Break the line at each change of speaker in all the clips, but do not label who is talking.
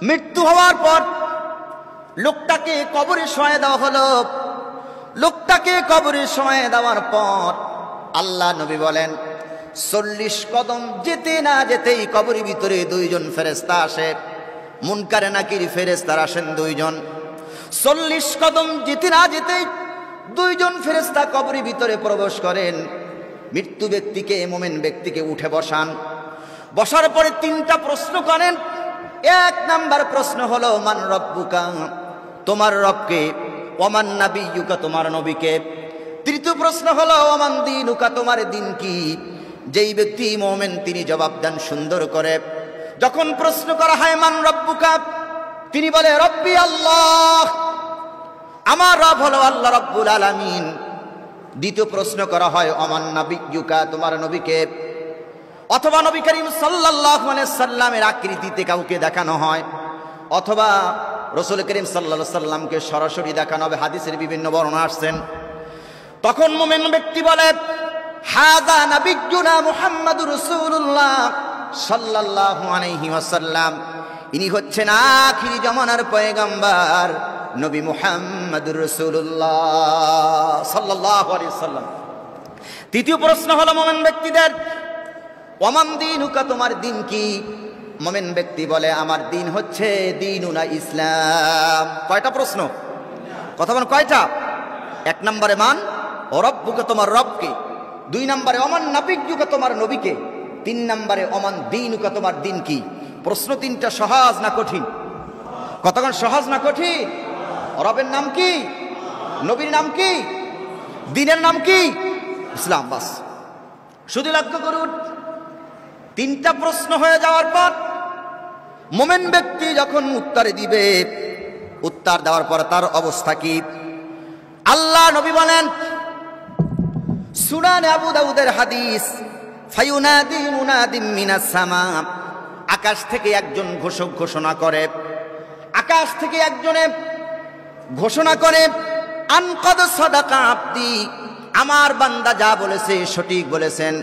মৃত্যু হওয়ার পর লোকটাকে কবরে শোয়া দেওয়া হলো। লোকটাকে কবরে শোয়া দেওয়ার পর আল্লাহ নবী বলেন 40 কদম যেতে না যেতেই কবরের ভিতরে দুইজন ফেরেশতা আসে। মুনকারে নাকির ফেরেশতারা আসেন দুইজন। 40 কদম যেতে না যেতেই দুইজন ফেরেশতা কবরের ভিতরে প্রবেশ করেন। মৃত্যু ব্যক্তিকে, মুমিন ব্যক্তিকে উঠে বসান। বসার পরে 3টা প্রশ্ন করেন। 1 নাম্বার প্রশ্ন হলো মান রব্বুকা, তোমার রবকে। ওমান নাবিয়্যুকা, তোমার নবীকে। তৃতীয় প্রশ্ন হলো ওমান দীনুকা, তোমার দিন কি। যেই ব্যক্তি মুমিন তিনি জবাব দেন সুন্দর করে। যখন প্রশ্ন করা হয় মান রব্বুকা, তিনি বলে রব্বি আল্লাহ, আমার রব হলো আল্লাহ রাব্বুল আলামিন। দ্বিতীয় প্রশ্ন করা হয় ওমান নাবিয়্যুকা, তোমার নবীকে। অথবা নবী করিম সাল্লাল্লাহু আলাইহি সাল্লামের আকৃতিতে কাউকে দেখানো হয়, অথবা রাসূল করিম সাল্লাল্লাহু আলাইহি সাল্লামকে সরাসরি দেখানো হবে। হাদিসের বিভিন্ন বর্ণনা আসছেন। তখন মুমিন ব্যক্তি বলে হাযা নাবিয়্যুনা মুহাম্মাদুর রাসূলুল্লাহ সাল্লাল্লাহু আলাইহি ওয়াসাল্লাম, ইনি হচ্ছেন আখিরি জামানার পয়গম্বর নবী মুহাম্মাদুর রাসূলুল্লাহ সাল্লাল্লাহু আলাইহি ওয়াসাল্লাম। তৃতীয় প্রশ্ন হলো মুমিন ব্যক্তিদের ওমান দীনুকা, তোমার দিন কি। মুমিন ব্যক্তি বলে আমার দিন হচ্ছে দীনুনা ইসলাম। কয়টা প্রশ্ন? কথা বলেন কয়টা? 1 নম্বরে মান ও রব্বুকা, তোমার রবকে। 2 নম্বরে ওমান নাবিয়্যুকা, তোমার নবীকে। 3 নম্বরে ওমান দীনুকা, তোমার দিন কি। প্রশ্ন 3টা সহজ না কঠিন? কতক্ষণ সহজ না কঠিন? রবের নাম কি? নবীর নাম কি? দ্বীনের নাম কি? ইসলাম। বাস, শুধু লক্ষ্য করুন 3টা প্রশ্ন হয়ে যাওয়ার পর মুমিন ব্যক্তি যখন উত্তর দিবে, উত্তর দেওয়ার পর তার অবস্থা কি আল্লাহ নবী বলেন সুনানে আবু দাউদের হাদিস, ফায়ুনাদি মুনাদিম মিনাস সামা, আকাশ থেকে একজন ঘোষক ঘোষণা করে। আকাশ থেকে একজনে ঘোষণা করে আনকাদ সাদাকা আবদি, আমার বান্দা যা বলেছে সঠিক বলেছেন।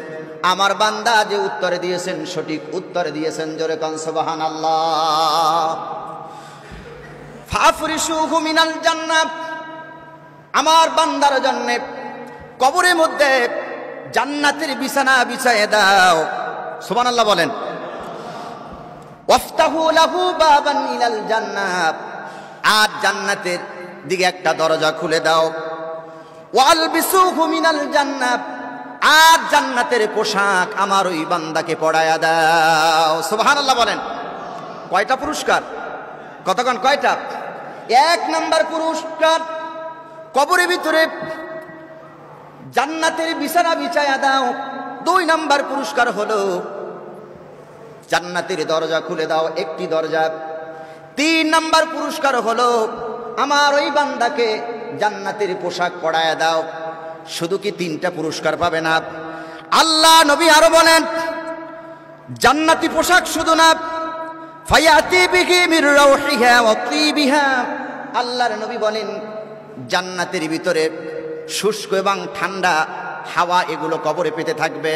আমার বান্দা যে উত্তর দিয়েছেন সঠিক উত্তর দিয়েছেন। জোরে কান সুবহানাল্লাহ। ফাফরিশুহু মিনাল জান্নাহ, আমার বান্দার জন্য কবরের মধ্যে জান্নাতের বিছানা বিছায়ে দাও। সুবহানাল্লাহ বলেন। ওয়াফতাহু লাহু বাবান ইলাল জান্নাহ, আর জান্নাতের দিকে একটা দরজা খুলে দাও। ওয়ালবিসুহু মিনাল জান্নাহ, আর জান্নাতের পোশাক আমার ওই বান্দাকে পরায়া দাও। সুবহানাল্লাহ বলেন। কয়টা পুরস্কার? কতক্ষণ? কয়টা? 1 নাম্বার পুরস্কার কবরের ভিতরে জান্নাতের বিছানা বিছায়া দাও। 2 নাম্বার পুরস্কার হলো জান্নাতের দরজা খুলে দাও, একটি দরজা। 3 নাম্বার পুরস্কার হলো আমার ওই বান্দাকে জান্নাতের পোশাক পরায়া দাও। শুধু কি 3টা পুরস্কার পাবে না, আল্লাহ নবী আরো বলেন জান্নাতি পোশাক শুধু না, ফায়াতি বিহি মির রাউহিহা ওয়া তিবিহা, আল্লাহর নবী বলেন জান্নাতের ভিতরে শুষ্ক এবং ঠান্ডা হাওয়া এগুলো কবরে পেতে থাকবে,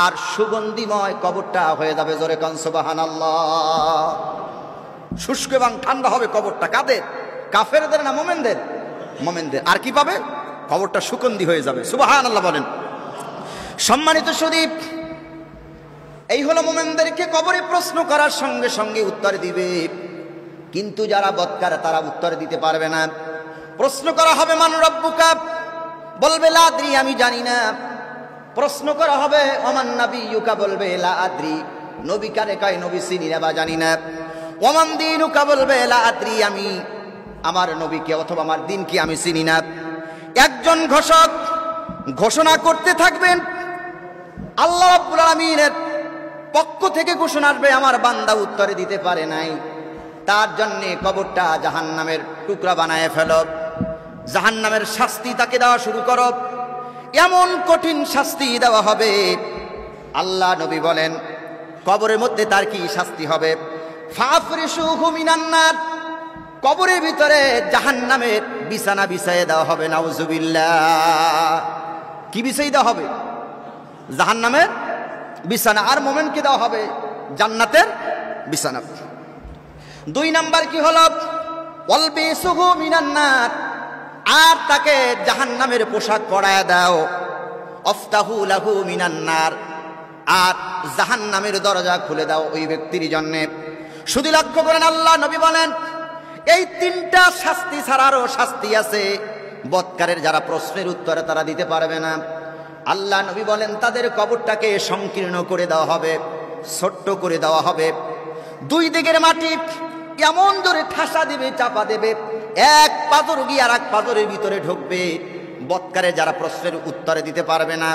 আর সুগন্ধিময় কবরটা হয়ে যাবে। জোরে কান সুবহানাল্লাহ। শুষ্ক এবং ঠান্ডা হবে কবরটা। কাদের? কাফেরদের না মুমিনদের? মুমিনদের। আর কি পাবে? কবরটা সুগন্ধি হয়ে যাবে। সুবহানাল্লাহ বলেন। সম্মানিত সুদীপ, এই হলো মুমিনদেরকে কবরে প্রশ্ন করার সঙ্গে সঙ্গে উত্তর দিবে। কিন্তু যারা বদকার তারা উত্তর দিতে পারবে না। প্রশ্ন করা হবে মান রব্বুকা, বলবে লা আদ্রি, আমি জানি না। প্রশ্ন করা হবে ওমান নাবিয়্যুকা, বলবে লা আদ্রি, নবী কারে কয় নবী চিনি না বা জানি না। ওমান দীনুকা, বলবে লা আদ্রি, আমি আমার নবীকে অথবা আমার দিন কি আমি চিনি না। একজন ঘোষক ঘোষণা করতে থাকবেন, আল্লাহ রাব্বুল আলামিনের পক্ষ থেকে ঘোষণা আসবে আমার বান্দা উত্তরে দিতে পারে নাই, তার জন্য কবরটা জাহান্নামের টুকরা বানায় ফেলো, জাহান্নামের শাস্তি তাকে দেওয়া শুরু করো। এমন কঠিন শাস্তি দেওয়া হবে। আল্লাহ নবী বলেন কবরের মধ্যে তার কি শাস্তি হবে? ফাফরিশুহু মিনান নার, কবরের ভিতরে জাহান্নামের বিছানা বিছায়ে দেওয়া হবে। নাউজুবিল্লাহ। কি বিছাই দেওয়া হবে? জাহান্নামের বিছানা। আর মুমিনকে দেওয়া হবে জান্নাতের বিছানা। দুই নাম্বার কি হলো, ওয়ালবিসুহু মিনান নার, আর তাকে জাহান্নামের পোশাক পরায় দাও। আফতাহু লাহু মিনান নার, আর জাহান্নামের দরজা খুলে দাও ওই ব্যক্তির জন্য। শুধু লক্ষ্য করেন, আল্লাহ নবী বলেন এই তিনটা শাস্তি ছাড়ারও শাস্তি আছে। বৎকারের যারা প্রশ্নের উত্তরে তারা দিতে পারবে না, আল্লাহ নবী বলেন তাদের কবরটাকে সংকীর্ণ করে দেওয়া হবে, ছোট্ট করে দেওয়া হবে। দুই দিকের মাটি এমন জোরে ঠাসা দেবে, চাপা দেবে, এক পাথর গিয়ে আর এক পাথরের ভিতরে ঢুকবে। বৎকারে যারা প্রশ্নের উত্তরে দিতে পারবে না।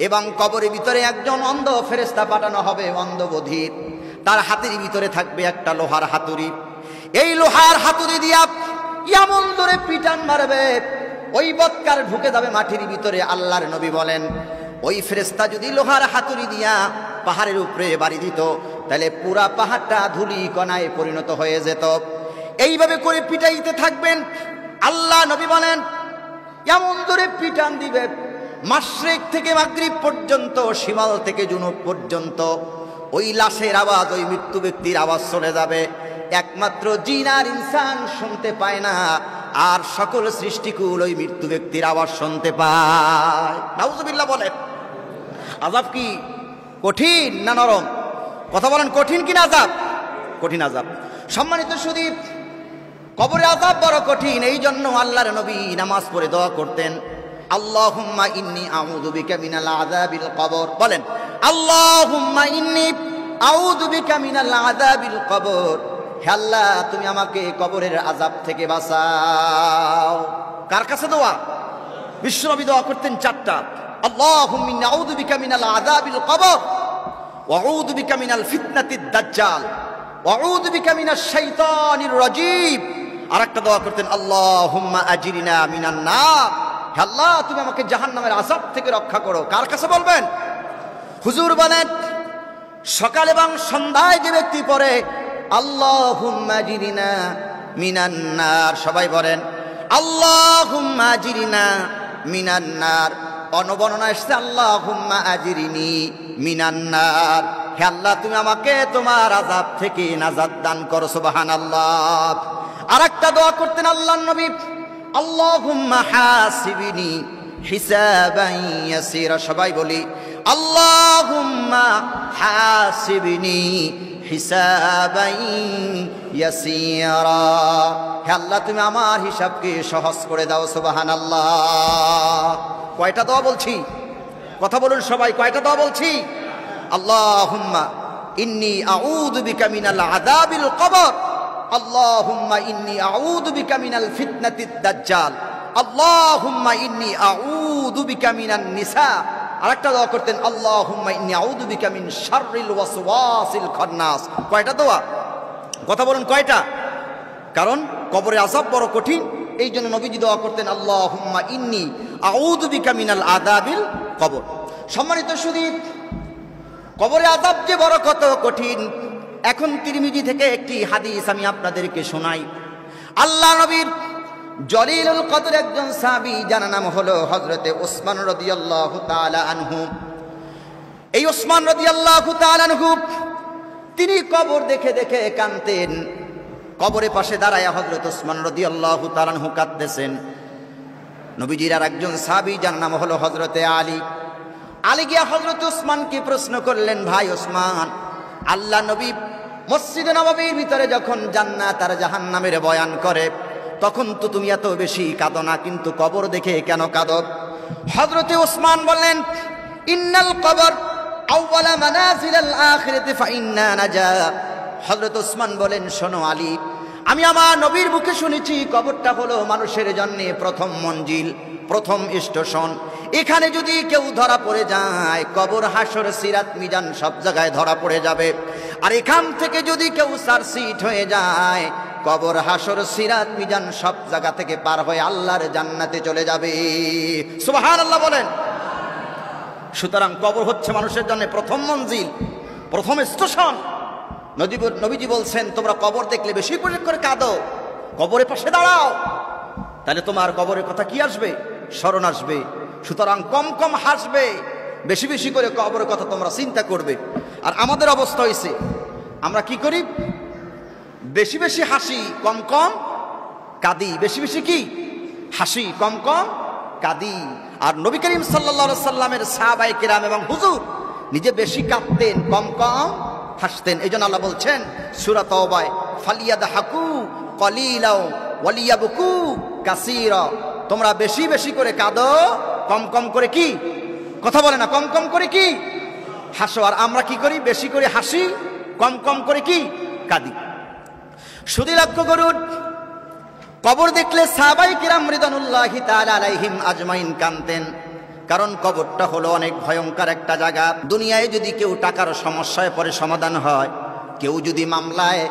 এবং কবরের ভিতরে একজন অন্ধ ফেরেশতা পাঠানো হবে, অন্ধ বধির। তার হাতের ভিতরে থাকবে একটা লোহার হাতুড়ি। এই লোহার হাতুড়ি দিয়া এমন জোরে পিটান মারবে, ওই বৎকার ঢুকে যাবে মাটির ভিতরে। আল্লাহর নবী বলেন ওই ফেরেশতা যদি লোহার হাতুড়ি দিয়া পাহাড়ের উপরে বাড়ি দিত, তাহলে পুরা পাহাড়টা ধুলি কণায় পরিণত হয়ে যেত। এইভাবে করে পিটাইতে থাকবেন। আল্লাহ নবী বলেন এমন জোরে পিটান দিবে, মাশরিক থেকে মাগরিব পর্যন্ত, শিমাল থেকে জুনুব পর্যন্ত ওই লাশের আওয়াজ, ওই মৃত্যু ব্যক্তির আওয়াজ চলে যাবে। একমাত্র জিন আর ইনসান শুনতে পায় না, আর সকল সৃষ্টিকুল ওই মৃত্যু ব্যক্তির আওয়াজ শুনতে পায়। নাউজুবিল্লাহ বলেন। আযাব কি কঠিন না নরম? কথা বলেন, কঠিন কি না আযাব? কঠিন আযাব। সম্মানিত শুধু কবরে আযাব বড় কঠিন। এই জন্য আল্লাহর নবী নামাজ পড়ে দোয়া করতেন, আল্লাহুম্মা ইন্নী আউযু বিকা মিনাল আযাবিল কবর। বলেন, আল্লাহুম্মা ইন্নী আউযু বিকা মিনাল আযাবিল কবর। হে আল্লাহ, তুমি আমাকে কবরের আযাব থেকে বাঁচাও। কার কাছে দোয়া? বিশ্বনবী দোয়া করতেন চারটা, আল্লাহুম্মা ইন্নী আউযু বিকা মিনাল আযাবিল কবর, ওয়া আউযু বিকা মিনাল ফিতনাতিদ দাজ্জাল, ওয়া আউযু বিকা মিনাশ শাইতানির রাজীম। আরেকটা দোয়া করতেন, আল্লাহুম্মা আজিরনা মিনান নার। হে আল্লাহ, তুমি আমাকে জাহান্নামের আযাব থেকে রক্ষা করো। কার কাছে বলবেন? হুজুর বলেন সকাল এবং সন্ধ্যায় যে ব্যক্তি পড়ে আল্লাহুম্মা আজিরনা মিনান নার, সবাই বলেন আল্লাহুম্মা আজিরনা মিনান নার। অনবর্ণনা এসেছে আল্লাহুম্মা আজিরনি মিনান নার। হে আল্লাহ, তুমি আমাকে তোমার আযাব থেকে নাজাত দান করো। সুবহানাল্লাহ। আরেকটা দোয়া করতেন আল্লাহর নবী, আল্লাহুম্মা হাসিবনি হিসাবান ইয়াসীরা। সবাই বলি আল্লাহুম্মা হাসিবনি হিসাবান ইয়াসীরা। হে আল্লাহ, তুমি আমার হিসাবকে সহজ করে দাও। সুবহানাল্লাহ। কয়টা দোয়া বলছি? কথা বলুন সবাই, কয়টা দোয়া বলছি? আল্লাহুম্মা ইন্নী আউযু বিকা মিনাল আযাবিল কবর, আল্লাহুম্মা ইন্নী আউযু বিকা মিনাল ফিতনাতিদ দাজ্জাল, আল্লাহুম্মা ইন্নী আউযু বিকা মিনান নিসা। আরেকটা দোয়া করতেন, আল্লাহুম্মা ইন্নী আউযু বিকা মিন শাররিল ওয়াসওয়াসিল খান্নাস। কয়টা দোয়া? কথা বলুন কয়টা? কারণ কবরে আযাব বড় কঠিন। এই জন্য নবীজি দোয়া করতেন, আল্লাহুম্মা ইন্নী আউযু বিকা মিনাল আযাবিল কবর। সম্মানিত শুধু কবরে আযাব যে বড় কত কঠিন, এখন তিরমিজি থেকে একটি হাদিস আমি আপনাদেরকে শোনাই। আল্লাহ নবীর জলিলুল কদর একজন সাহাবী, যার নাম হলো হযরতে ওসমান রাদিয়াল্লাহু তাআলা আনহু। এই ওসমান রাদিয়াল্লাহু তাআলা আনহু তিনি কবর দেখে দেখে কাঁদতেন। কবরের পাশে দাঁড়ায় হযরত ওসমান রাদিয়াল্লাহু তাআলা আনহু কাঁদতেছেন। নবীজির আর একজন সাহাবী, যার নাম হলো হযরতে আলী। আলী গিয়া হযরত ওসমানকে প্রশ্ন করলেন, ভাই ওসমান, আল্লাহ নবী মসজিদে নববীর ভিতরে যখন জান্নাত আর জাহান্নামের বয়ান করে, তখন তো তুমি এত বেশি কাঁদো না, কিন্তু কবর দেখে কেন কাঁদো? হযরতে ওসমান বললেন, ইন্নাল কবর আউওয়ালা মানাজিলাল আখিরাতি ফাইন্না নাজা। হযরত ওসমান বলেন, শোনো আলী, আমি আমার নবীর মুখে শুনেছি কবরটা হলো মানুষের জন্য প্রথম মঞ্জিল, প্রথম স্টেশন। এখানে যদি কেউ ধরা পড়ে যায়, কবর, হাসর, সিরাত, মিজান সব জায়গায় ধরা পড়ে যাবে। আর এখান থেকে যদি কেউ সারসিট হয়ে যায়, কবর, হাসর, সিরাত, মিজান সব জায়গা থেকে পার হয়ে আল্লাহর জান্নাতে চলে যাবে। সুবহানাল্লাহ বলেন। সুতরাং কবর হচ্ছে মানুষের জন্য প্রথম মঞ্জিল, প্রথম স্টেশন। নবীজি বলছেন, তোমরা কবর দেখলে বেশি করে কাঁদো, কবরের পাশে দাঁড়াও, তাহলে তোমার কবরের কথা কি আসবে? স্মরণ আসবে। সুতরাং কম কম হাসবে, বেশি বেশি করে কবরের কথা তোমরা চিন্তা করবে। আর আমাদের অবস্থা হয়েছে, আমরা কি করি? বেশি বেশি হাসি কম কম কাঁদি। বেশি বেশি কি হাসি কম কম কাঁদি। আর নবী করিম সাল্লাল্লাহু আলাইহি সাল্লামের সাহাবায়ে কেরাম এবং হুজুর নিজে বেশি কাঁদতেন কম কম হাসতেন। এই জন্য আল্লাহ বলছেন সূরা তাওবায় ফালিয়াদহাকু কলিলাও ওয়ালিয়াবকু কাসীরা, তোমরা বেশি বেশি করে কাঁদো কম কম করে কি কথা বলে না, কম কম করে কি হাসো। আর আমরা কি করি, বেশি করে হাসি কম কম করে কি কাঁদি। শুধু লক্ষ্য করুন, কবর দেখলে সাহাবায়ে কিরাম রিদওয়ানুল্লাহি তাআলা আলাইহিম আজমাইন কাঁদতেন। কারণ কবরটা হলো অনেক ভয়ঙ্কর একটা জায়গা। দুনিয়ায় যদি কেউ টাকার সমস্যায় পড়ে সমাধান হয়, কেউ যদি মামলায়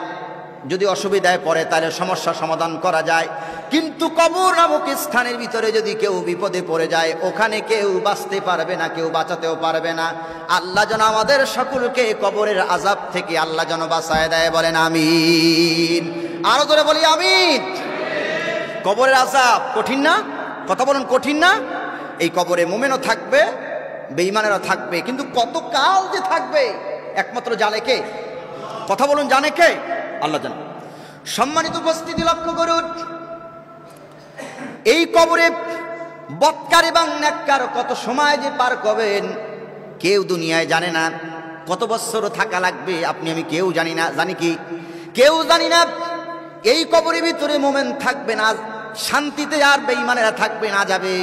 যদি অসুবিধায় পড়ে তাহলে সমস্যা সমাধান করা যায়। কিন্তু কবর নামক স্থানের ভিতরে যদি কেউ বিপদে পড়ে যায়, ওখানে কেউ বাঁচতে পারবে না, কেউ বাঁচাতেও পারবে না। আল্লাহ যেন আমাদের সকলকে কবরের আযাব থেকে আল্লাহ যেন বাঁচায় দেয়, বলেন আমিন। আরো জোরে বলি আমিন। কবরের আযাব কঠিন না? কথা বলুন, কঠিন না? এই কবরে মুমিনও থাকবে, বেঈমানেরও থাকবে, কিন্তু কত কাল যে থাকবে একমাত্র জানে কে? কথা বলুন, জানে কে? আল্লাহ জানে। সম্মানিত উপস্থিতি, লক্ষ্য করুন, এই কবরে বৎকার এবং নেককার কত সময় যে পার করবেন কেউ দুনিয়ায় জানে না। কত বছর থাকা লাগবে আপনি আমি কেউ জানি না। জানি কি? কেউ জানি না। এই কবরের ভিতরে মুমিন থাকবে না শান্তিতে, আর বেঈমানেরা থাকবে না যাবে